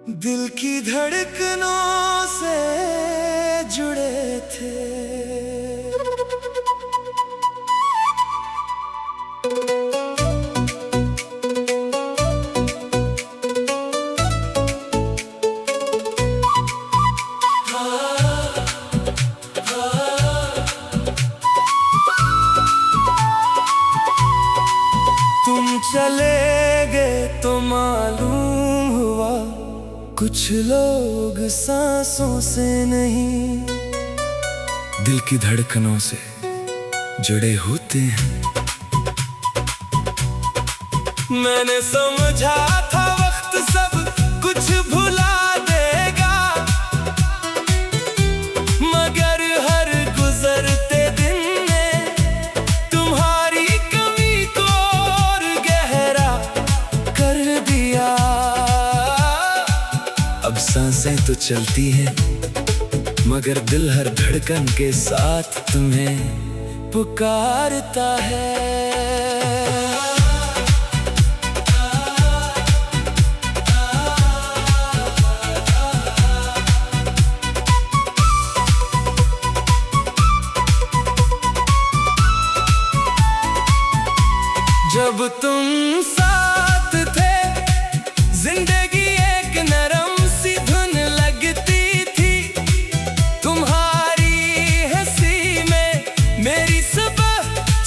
दिल की धड़कनों से जुड़े थे। तुम चले गए तो मालूम हुआ कुछ लोग सांसों से नहीं, दिल की धड़कनों से जुड़े होते हैं। मैंने समझा था वक्त सब कुछ भुला देगा, मगर हर गुजरते दिन ने तुम्हारी कमी को और गहरा कर दिया। अब सांसें तो चलती हैं, मगर दिल हर धड़कन के साथ तुम्हें पुकारता है। जब तुम साथ थे जिंदगी एक नरम सी धुन लगती थी, तुम्हारी हंसी में मेरी सुबह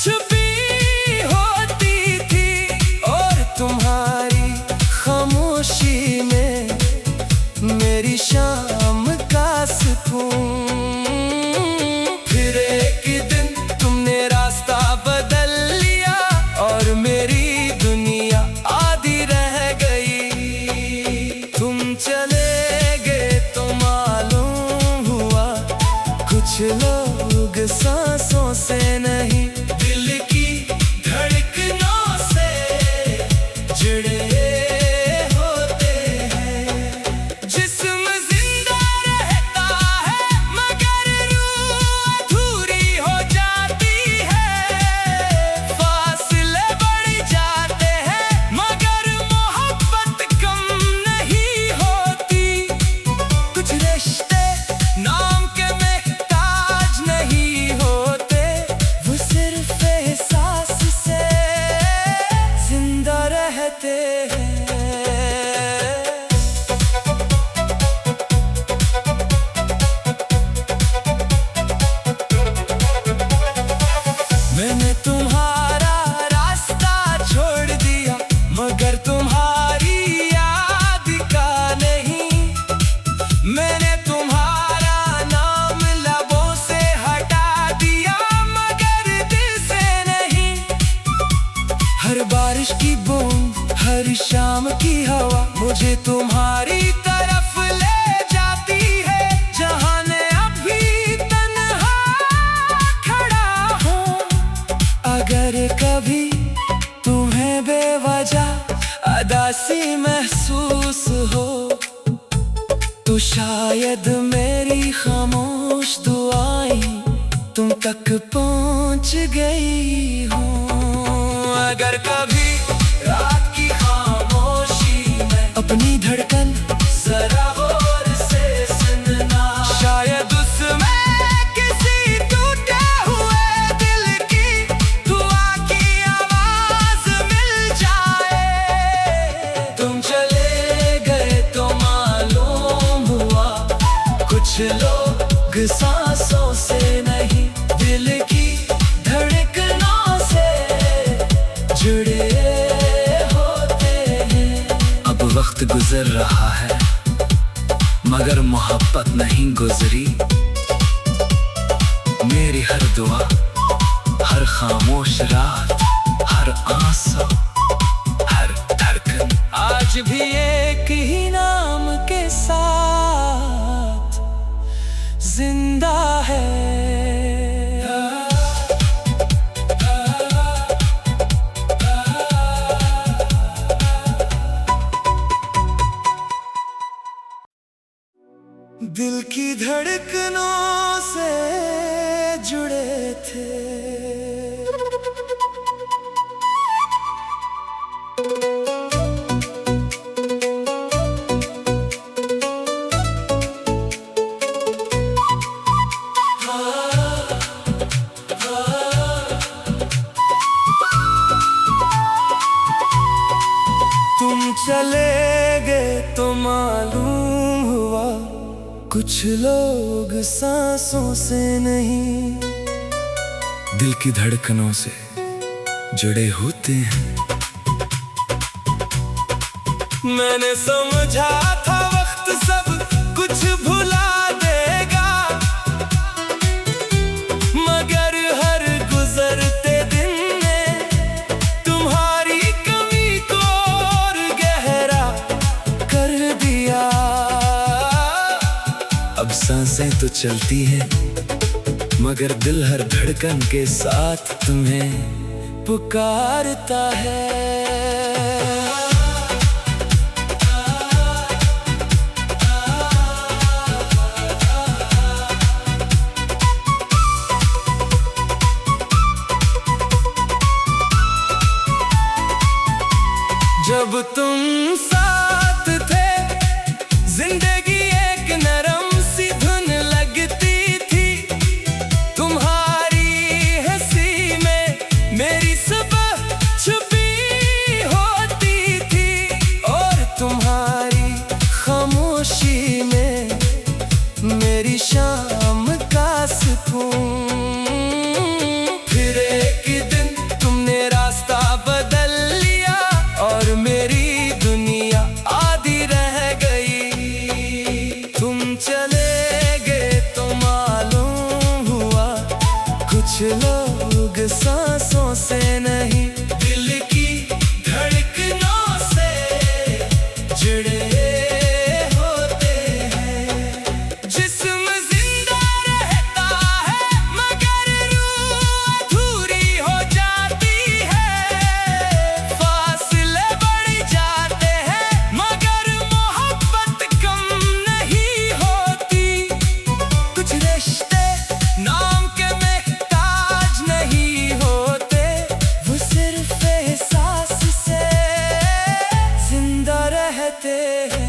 छुपी होती थी, और तुम्हारी खामोशी में मेरी शाम का सुकून। फिर एक दिन तुमने रास्ता बदल लिया और मेरी दुनिया आधी रह गई। तुम चले गए तो मालूम हुआ कुछ लोग सांसों से नहीं, दिल की धड़कनों से जुड़े होते हैं। जिस्म जिंदा रहता है मगर रूह अधूरी हो जाती है, फासले बढ़ जाते हैं मगर मोहब्बत कम नहीं होती। कुछ रिश्ते नाम के महताज नहीं होते, वो सिर्फ एहसास से जिंदा रहते हैं। मैंने तुम्हारा रास्ता छोड़ दिया मगर तुम्हारी याद का नहीं, मैंने तुम्हारा नाम लबों से हटा दिया मगर दिल से नहीं। हर बारिश की बूंद हर शाम की हवा मुझे तुम्हारी तरफ ले जाती है, जहां मैं अभी तन्हा खड़ा हूँ। अगर कभी तुम्हें बेवजह अदासी महसूस हो तो शायद मेरी खामोश दुआएं तुम तक पहुंच गई हूँ। अगर कभी रात की खामोशी में अपनी धड़कन जरा गौर से सुनना, शायद उसमें किसी टूटे हुए दिल की दुआ की आवाज मिल जाए। तुम चले गए तो मालूम हुआ कुछ लोग सांसों से नहीं, दिल की धड़कनों से जुड़े होते हैं। अब वक्त गुजर रहा है मगर मोहब्बत नहीं गुजरी, मेरी हर दुआ हर खामोश रात हर आंसू हर धड़कन आज भी एक ही नाम के साथ जिंदा है। दिल की धड़कनों से जुड़े थे। चले गए तो मालूम हुआ कुछ लोग सांसों से नहीं, दिल की धड़कनों से जुड़े होते हैं। मैंने समझा था वक्त सब कुछ भुला देगा, मगर हर गुजरते दिन ने तुम्हारी कमी को और गहरा कर दिया। अब सांसें तो चलती हैं, मगर दिल हर धड़कन के साथ तुम्हें पुकारता है। जब तुम साथ थे जिंदगी एक नरम सी धुन लगती थी, तुम्हारी हंसी में मेरी सुबह छुपी होती थी, और तुम्हारी खामोशी में मेरी शाम का सुकून। फिर एक दिन तुमने रास्ता बदल लिया और मेरी दुनिया आधी रह गई। तुम चले गए तो मालूम हुआ कुछ लोग सांसों से नहीं, दिल की धड़कनों से जुड़े होते हैं। जिस्म जिंदा रहता है मगर रूह अधूरी हो जाती है, फासले बढ़ जाते हैं मगर मोहब्बत कम नहीं होती। कुछ रिश्ते नाम के महताज नहीं होते, वो सिर्फ एहसास से जिंदा रहते हैं।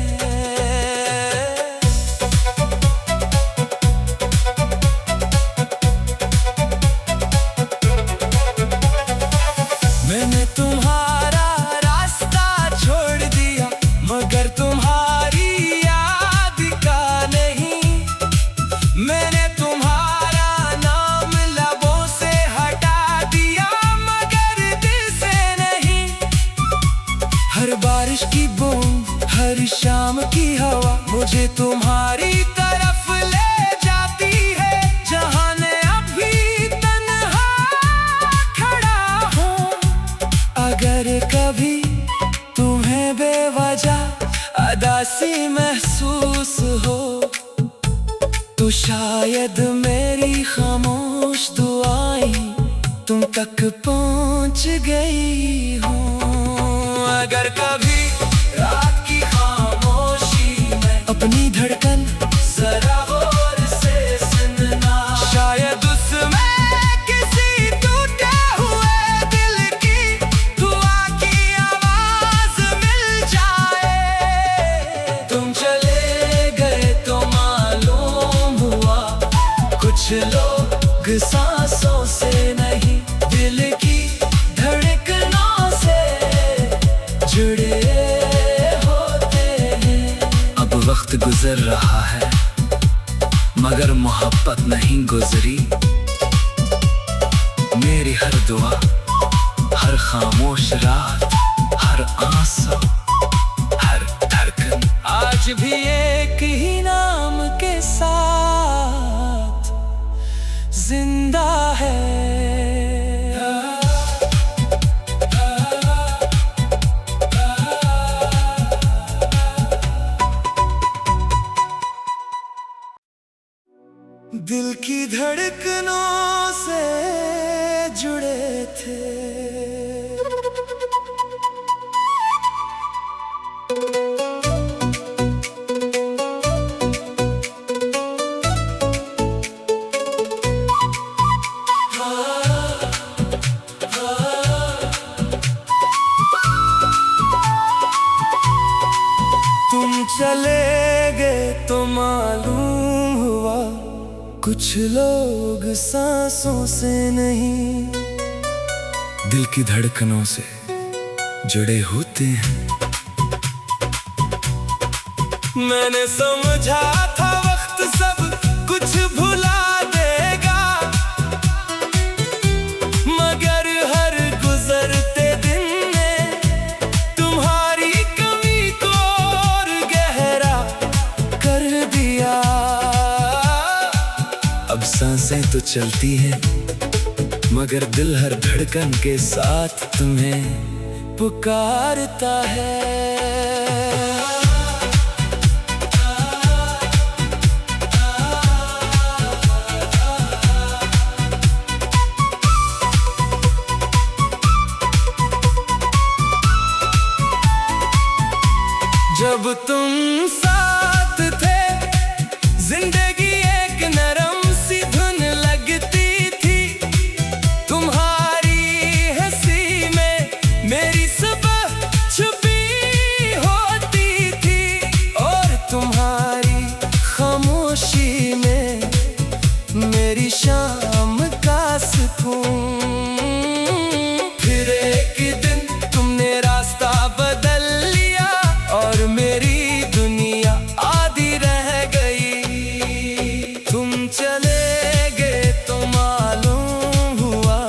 मैंने तुम्हारा रास्ता छोड़ दिया, मगर तुम्हारी याद का नहीं। मैंने तुम्हारा नाम लबों से हटा दिया, मगर दिल से नहीं। हर बारिश की बूंद, हर शाम की हवा मुझे तुम्हारी तरफ ले जाती है। जहां ने अभी तन्हा खड़ा हूँ, अगर कभी तुम्हें बेवजह अदासी महसूस हो, तो शायद मेरी खामोश दुआएं तुम तक पहुंच गई हूँ। अगर कभी रात की खामोशी में अपनी धड़कन जरा गौर से सुनना, शायद उसमें किसी टूटे हुए दिल की दुआ की आवाज मिल जाए। तुम चले गए तो मालूम हुआ कुछ लोग सांसों से नहीं, दिल की धड़कनों से जुड़े होते हैं। अब वक्त गुजर रहा है मगर मोहब्बत नहीं गुजरी। मेरी हर दुआ, हर खामोश रात, हर आंसू, हर धड़कन आज भी एक ही नाम के साथ जिंदा है। दिल की धड़कनों से जुड़े थे। तुम चले गए तो मालूम हुआ कुछ लोग सांसों से नहीं, दिल की धड़कनों से जुड़े होते हैं। मैंने समझा था वक्त सब कुछ भुला देगा, मगर हर गुजरते दिन ने तुम्हारी कमी को और गहरा कर दिया। अब सांसें तो चलती हैं, मगर दिल हर धड़कन के साथ तुम्हें पुकारता है। जब तुम साथ थे जिंदगी एक नरम सी धुन लगती थी, तुम्हारी हंसी में मेरी सुबह छुपी होती थी, और तुम्हारी खामोशी में मेरी शाम का सुकून। फिर एक दिन तुमने रास्ता बदल लिया और मेरी दुनिया आधी रह गई। तुम चले गए तो मालूम हुआ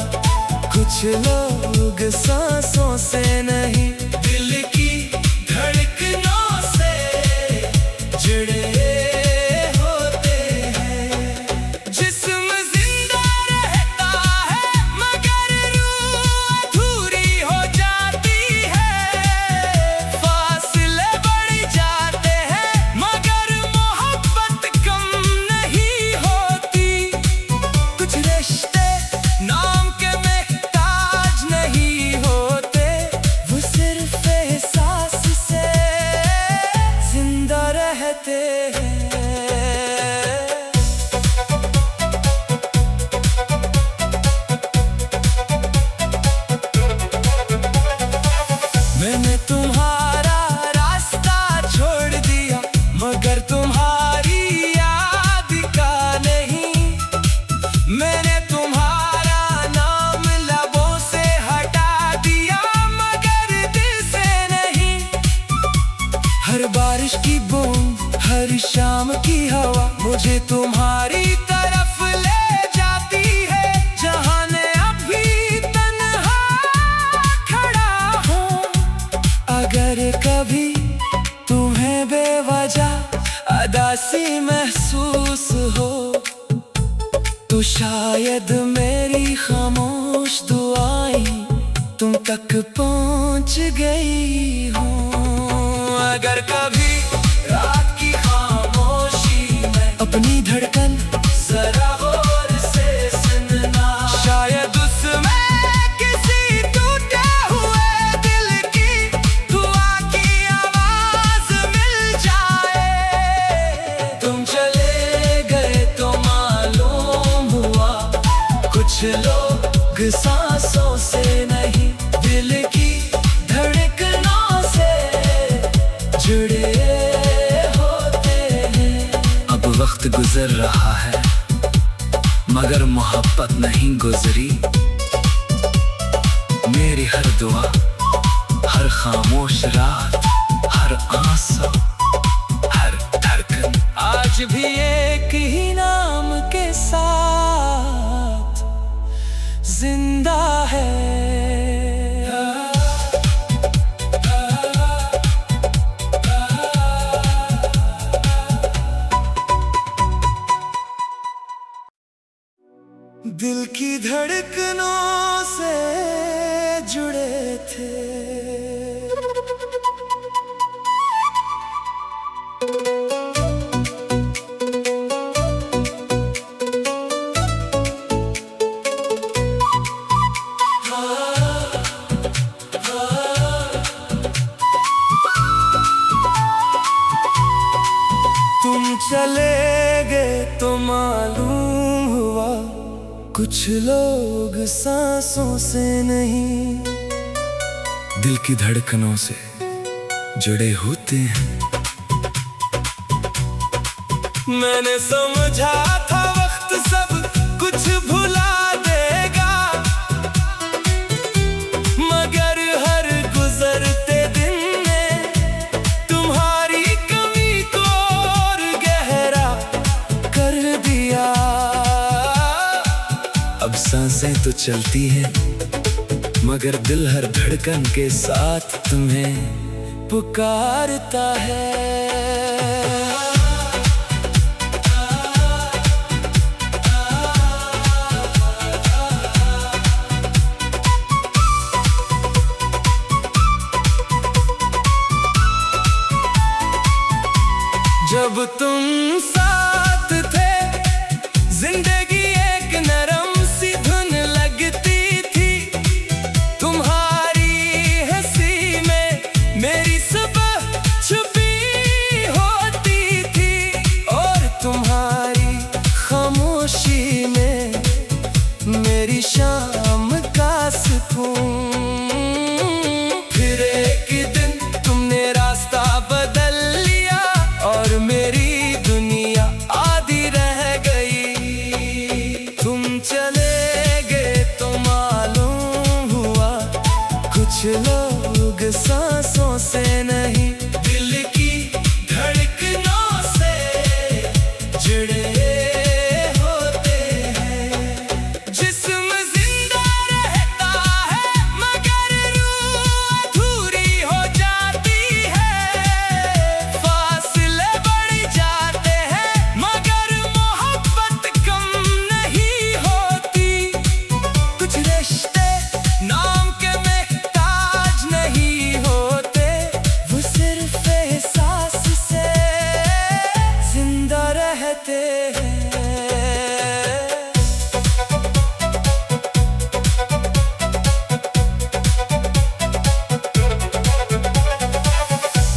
कुछ लोग सांसों से नहीं, दिल की धड़कनों से जुड़े होते हैं। जिस्म जिंदा रहता है मगर रूह अधूरी हो जाती है, फासले बढ़ जाते हैं मगर मोहब्बत कम नहीं होती। कुछ रिश्ते नाम के महताज नहीं होते, वो सिर्फ एहसास से जिंदा रहते हैं। मैंने तुम्हारा रास्ता छोड़ दिया, मगर तुम्हारी याद का नहीं। मैंने तुम्हारा नाम लबों से हटा दिया, मगर दिल से नहीं। हर बारिश की बूंद, हर शाम की हवा मुझे तुम्हारी तरफ ले जाती है। जहां मैं अभी तन्हा खड़ा हूँ, अगर कभी तुम्हें बेवजह अदासी महसूस हो, तो शायद मेरी खामोश दुआएं तुम तक पहुंच गई हूँ। अगर कभी रात की खामोशी में अपनी धड़कन जरा गौर से सुनना, शायद उसमें किसी टूटे हुए दिल की दुआ की आवाज मिल जाए। तुम चले गए तो मालूम हुआ कुछ लोग सांसों से नहीं, दिल की धड़कनों से जुड़े होते हैं। अब वक्त गुजर रहा है मगर मोहब्बत नहीं गुजरी। मेरी हर दुआ, हर खामोश रात, हर आंसू, हर धड़कन आज भी एक ही नाम के साथ जिंदा है। दिल की धड़कनों से जुड़े थे। तुम चले गए तो मालूम हुआ कुछ लोग सांसों से नहीं, दिल की धड़कनों से जुड़े होते हैं। मैंने समझा था वक्त सब कुछ भुला देगा, मगर हर गुजरते दिन ने तुम्हारी कमी को सांसें तो चलती हैं, मगर दिल हर धड़कन के साथ तुम्हें पुकारता है। जब तुम साथ थे जिंदगी एक नरम सी धुन लगती थी। तुम्हारी हंसी में मेरी सुबह छुपी होती थी, और तुम्हारी खामोशी में मेरी शाम का सुकून। फिर एक दिन तुमने रास्ता बदल लिया और मेरी दुनिया आधी रह गई। तुम चले गए तो मालूम हुआ कुछ लोग सांसों से नहीं, दिल की धड़कनों से जुड़े होते हैं। जिस्म जिंदा रहता है मगर रूह अधूरी हो जाती है। फासले बढ़ जाते हैं मगर मोहब्बत कम नहीं होती। कुछ रिश्ते नाम के महताज नहीं होते, वो सिर्फ एहसास से जिंदा रहते हैं।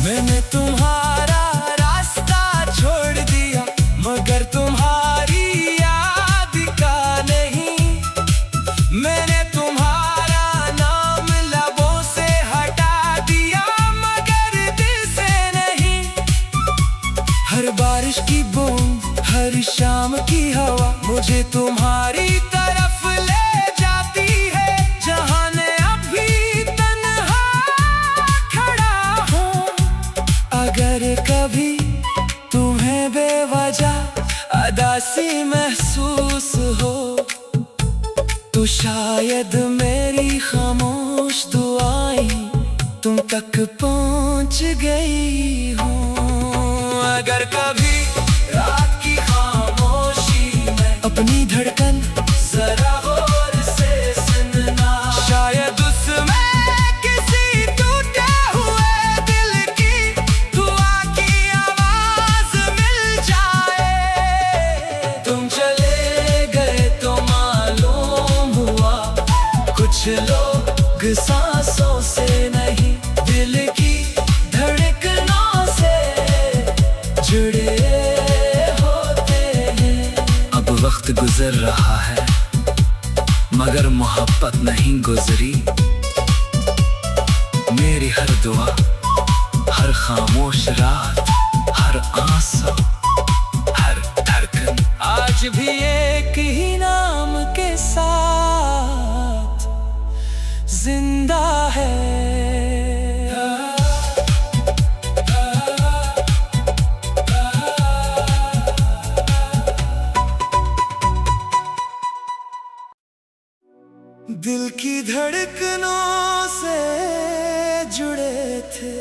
मैंने तुम्हारा रास्ता छोड़ दिया मगर तुम्हारी याद का नहीं। मैंने तुम्हारा नाम लबों से हटा दिया मगर दिल से नहीं। हर बारिश की बूंद, हर शाम की हवा मुझे तुम्हारी तरफ ले जाती है। जहां मैं अभी तन्हा खड़ा हूँ, अगर कभी तुम्हें बेवजह अदासी महसूस हो तो शायद मेरी खामोश दुआएं तुम तक पहुंच गई हूँ। अगर कभी रात की खामोशी में अपनी धड़कन जरा गौर से सुनना, शायद उसमें किसी टूटे हुए दिल की दुआ की आवाज मिल जाए। तुम चले गए तो मालूम हुआ कुछ लोग सांसों से नहीं, दिल की धड़कनों से जुड़े होते हैं। अब वक्त गुजर रहा है मगर मोहब्बत नहीं गुजरी। मेरी हर दुआ, हर खामोश रात, हर आंसू, हर धड़कन आज भी एक ही नाम के साथ जिंदा है। दिल की धड़कनों से जुड़े थे।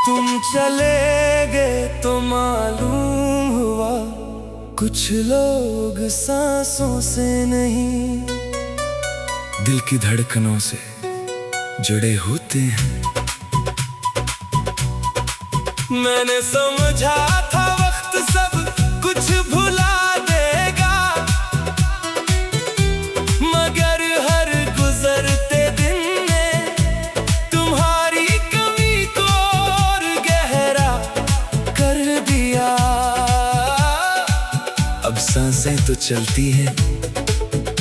तुम चले गए तो मालूम हुआ कुछ लोग सांसों से नहीं, दिल की धड़कनों से जुड़े होते हैं। मैंने समझा था वक्त सब कुछ भुला देगा, मगर हर गुजरते दिन ने तुम्हारी कमी को और गहरा कर दिया। अब सांसें तो चलती हैं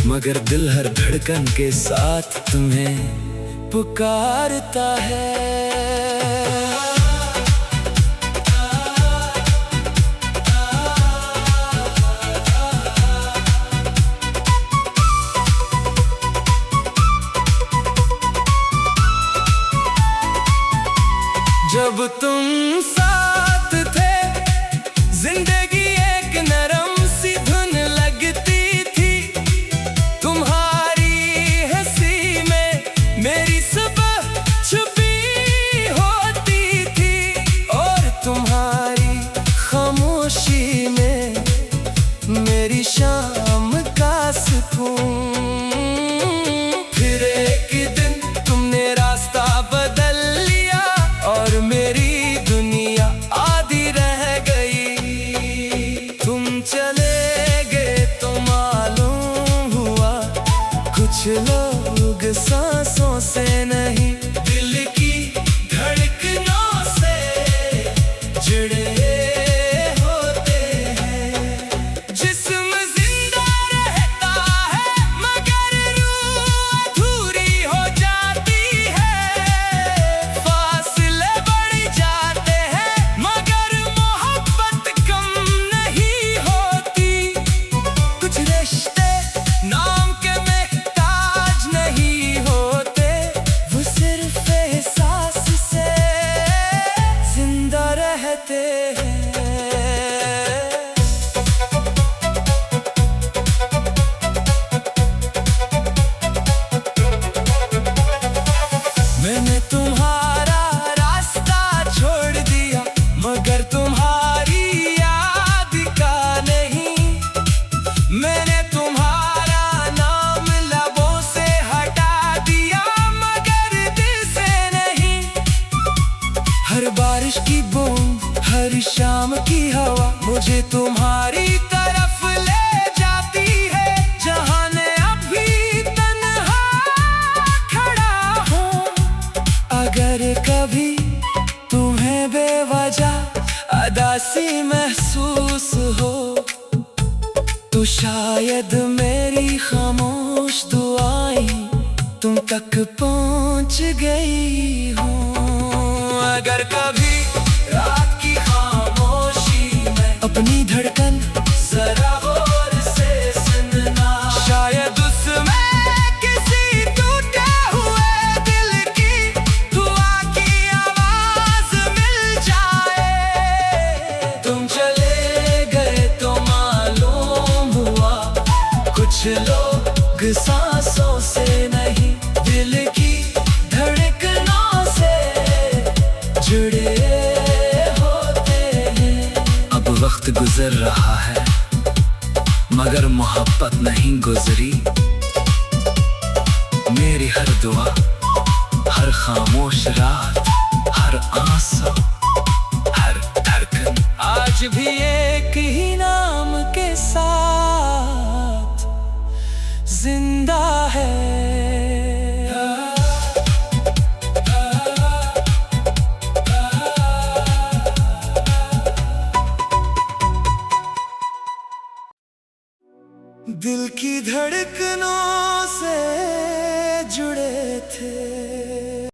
मगर दिल हर धड़कन के साथ तुम्हें पुकारता है। जब तुम साथ थे जिंदगी एक नरम सी धुन लगती थी। तुम्हारी हंसी में मेरी सुबह छुपी होती थी और तुम्हारी खामोशी में मेरी शाम का सुकून। फिर एक दिन तुमने रास्ता बदल लिया और मेरी दुनिया आधी रह गई। तुम चले गए तो मालूम हुआ कुछ लोग सांसों से नहीं दिल की धड़कनों से जुड़े होते हैं। जिस्म जिंदा रहता है मगर रूह अधूरी हो जाती है। फासले बढ़ जाते हैं मगर मोहब्बत कम नहीं होती। कुछ रिश्ते नाम के मोहताज नहीं होते, वो सिर्फ एहसास से जिंदा रहते हैं। मैंने तुम्हारा रास्ता छोड़ दिया मगर तुम्हारी याद का नहीं। मैंने तुम्हारा नाम लबों से हटा दिया मगर दिल से नहीं। हर बारिश की बूंद हर शाम की हवा मुझे तुम्हारी तरफ ले जाती है। जहां मैं अभी तन्हा खड़ा हूँ, अगर कभी तुम्हें बेवजह अदासी महसूस हो तो शायद मेरी खामोश दुआएं तुम तक पहुंच गई हो। अगर कभी रात की खामोशी में अपनी धड़कन जरा गौर से सुनना, शायद उसमें किसी टूटे हुए दिल की दुआ की आवाज मिल जाए। तुम चले गए तो मालूम हुआ कुछ लोग सांसों से नहीं दिल की धड़कनों से जुड़े होते हैं। अब वक्त गुजर रहा है मगर मोहब्बत नहीं गुजरी। मेरी हर दुआ हर खामोश रात हर आंसू हर धड़कन आज भी एक ही नाम के साथ जिंदा है। दिल की धड़कनों से जुड़े थे।